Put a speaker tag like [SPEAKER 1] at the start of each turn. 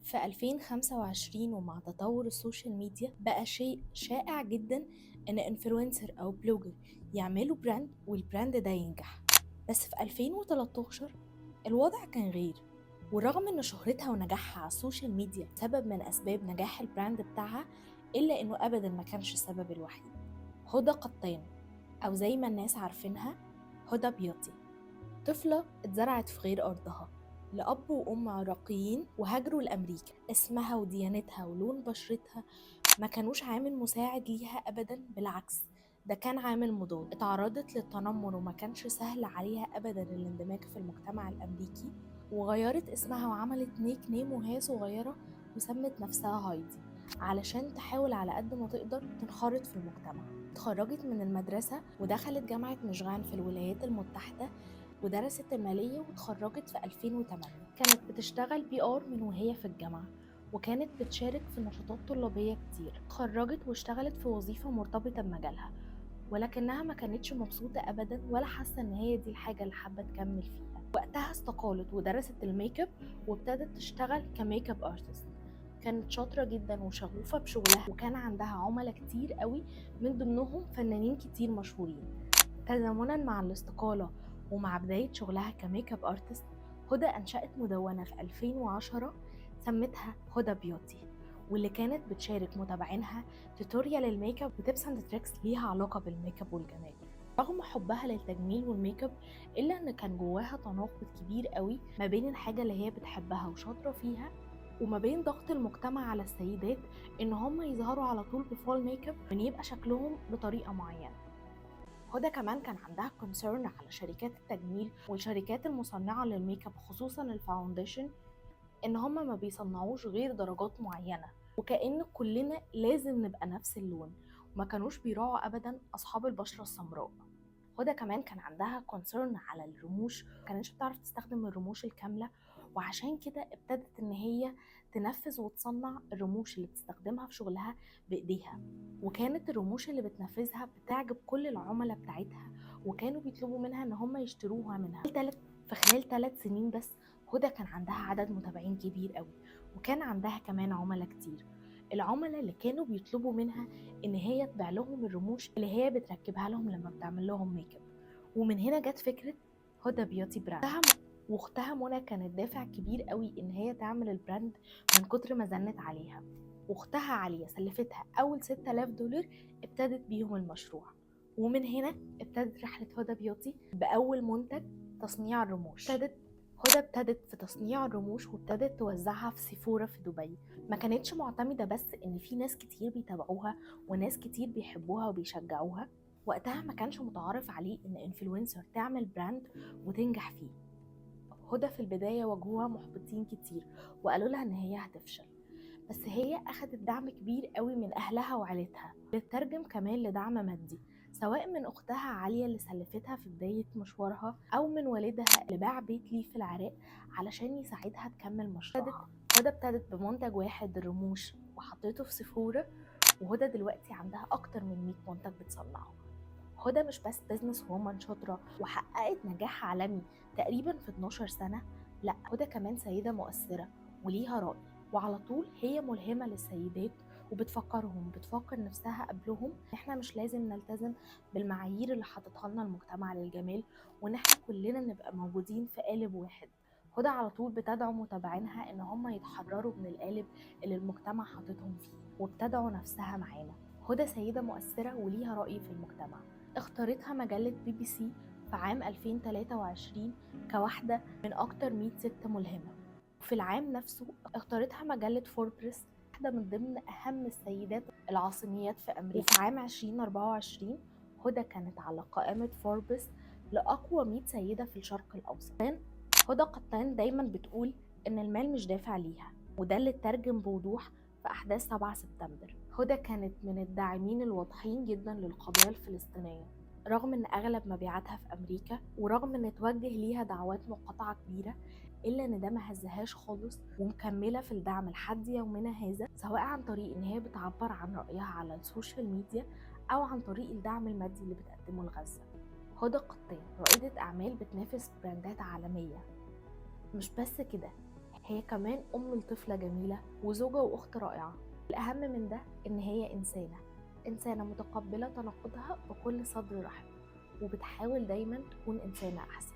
[SPEAKER 1] في 2025 ومع تطور السوشيال ميديا بقى شيء شائع جدا ان انفلونسر او بلوجر يعملوا براند والبراند ده ينجح. بس في 2013 الوضع كان غير، ورغم ان شهرتها ونجاحها على السوشيال ميديا سبب من اسباب نجاح البراند بتاعها، الا انه ابدا ما كانش السبب الوحيد. هدى قطان، او زي ما الناس عارفينها هدى بيوتي، طفلة اتزرعت في غير أرضها لأب وأم عراقيين وهاجروا لأمريكا. اسمها وديانتها ولون بشرتها ما كانوش عامل مساعد ليها أبدا، بالعكس ده كان عامل مضاد. اتعرضت للتنمر وما كانش سهل عليها أبدا الاندماج في المجتمع الأمريكي، وغيرت اسمها وعملت نيك نيم وهي صغيرة وسمت نفسها هايدي علشان تحاول على قد ما تقدر تنخرط في المجتمع. اتخرجت من المدرسة ودخلت جامعة ميشيغان في الولايات المتحدة ودرست المالية واتخرجت في 2008. كانت بتشتغل PR من وهي في الجامعة، وكانت بتشارك في نشاطات طلابية كتير. اتخرجت واشتغلت في وظيفة مرتبطة بمجالها، ولكنها ما كانتش مبسوطة أبدا ولا حاسة إن هي دي الحاجة اللي حابة تكمل فيها. وقتها استقالت ودرست الميك اب وابتدت تشتغل كميك اب ارتست. كانت شاطرة جدا وشغوفة بشغلها، وكان عندها عملاء كتير قوي من ضمنهم فنانين كتير مشهورين. تزامنا مع الاستقالة ومع بداية شغلها كميك اب ارتست، هدى أنشأت مدونة في 2010 سمتها هدى بيوتي، واللي كانت بتشارك متابعينها توتوريال الميك اب وتيبس اند تريكس ليها علاقة بالميك اب والجمال. رغم حبها للتجميل والميك اب، إلا إن كان جواها تناقض كبير قوي ما بين الحاجة اللي هي بتحبها وشاطرة فيها وما بين ضغط المجتمع على السيدات إن هم يظهروا على طول بفول ميك اب وإن يبقى شكلهم بطريقة معينة. هدى كمان كان عندها كونسيرن على شركات التجميل والشركات المصنعة للميك اب، خصوصا الفاونديشن، ان هما ما بيصنعوش غير درجات معينة وكأن كلنا لازم نبقى نفس اللون، وما كانوش بيراعوا ابدا اصحاب البشرة السمراء. هدى كمان كان عندها كونسيرن على الرموش، كانتش بتعرف تستخدم الرموش الكاملة، وعشان كده ابتدت ان هي تنفذ وتصنع الرموش اللي بتستخدمها في شغلها بايديها. وكانت الرموش اللي بتنفذها بتعجب كل العملاء بتاعتها، وكانوا بيطلبوا منها ان هم يشتروها منها. في خلال 3 سنين بس هدى كان عندها عدد متابعين كبير قوي، وكان عندها كمان عملاء كتير. العملاء اللي كانوا بيطلبوا منها ان هي تبيع لهم الرموش اللي هي بتركبها لهم لما بتعمل لهم ميك اب. ومن هنا جت فكره هدى بيوتي براند. واختها منى كانت دافع كبير قوي ان هي تعمل البراند من كتر ما زنت عليها. واختها عليا سلفتها اول $6000 ابتدت بيهم المشروع. ومن هنا ابتدت رحله هدى بيوتي باول منتج تصنيع الرموش. ابتدت في تصنيع الرموش وابتدت توزعها في سيفورا في دبي. ما كانتش معتمدة بس ان في ناس كتير بيتابعوها وناس كتير بيحبوها وبيشجعوها. وقتها ما كانش متعارف عليه ان انفلونسر تعمل براند وتنجح فيه. هدى في البداية واجهوها محبطين كتير وقالوا لها ان هي هتفشل، بس هي اخدت دعم كبير قوي من اهلها وعيلتها، بتترجم كمان لدعم مادي سواء من اختها عالية اللي سلفتها في بداية مشوارها او من والدها اللي باع بيت ليه في العراق علشان يساعدها تكمل مشروعها. هدى ابتدت بمنتج واحد الرموش وحطيته في سيفورا، وهدى دلوقتي عندها اكتر من 100 منتج بتصنعه. هدى مش بس بزنس وومن شاطرة وحققت نجاح عالمي تقريبا في 12 سنة، لا هدى كمان سيدة مؤثرة وليها رأي، وعلى طول هي ملهمة للسيدات وبتفكرهم بتفكر نفسها قبلهم احنا مش لازم نلتزم بالمعايير اللي حاططها لنا المجتمع للجمال، وان احنا كلنا نبقى موجودين في قالب واحد. هدى على طول بتدعو متابعينها ان هم يتحرروا من القالب اللي المجتمع حاططهم فيه وبتدعو نفسها معانا. هدى سيدة مؤثرة وليها رأي في المجتمع. اختارتها مجلة BBC في عام 2023 كواحدة من أكتر 100 ست ملهمة. وفي العام نفسه اختارتها مجلة فوربرس واحدة من ضمن أهم السيدات العاصميات في أمريكا. وفي عام 2024 هدى كانت على قائمة فوربس لأقوى 100 سيدة في الشرق الأوسط. هدى قطان دايما بتقول إن المال مش دافع ليها، وده اللي اترجم بوضوح في أحداث 7 سبتمبر. هدى كانت من الداعمين الواضحين جدا للقضية الفلسطينية رغم ان اغلب مبيعاتها في امريكا، ورغم ان توجه ليها دعوات مقاطعة كبيرة، الا ان ده ما هزهاش خالص ومكملة في الدعم لحد يومنا هذا، سواء عن طريق ان هي بتعبر عن رأيها على السوشيال ميديا او عن طريق الدعم المادي اللي بتقدمه لغزة. هدى قطان رائدة اعمال بتنافس براندات عالمية. مش بس كده، هي كمان أم لطفلة جميلة وزوجة وأخت رائعة. الأهم من ده إن هي إنسانة متقبلة تناقضها بكل صدر رحب، وبتحاول دايما تكون إنسانة أحسن.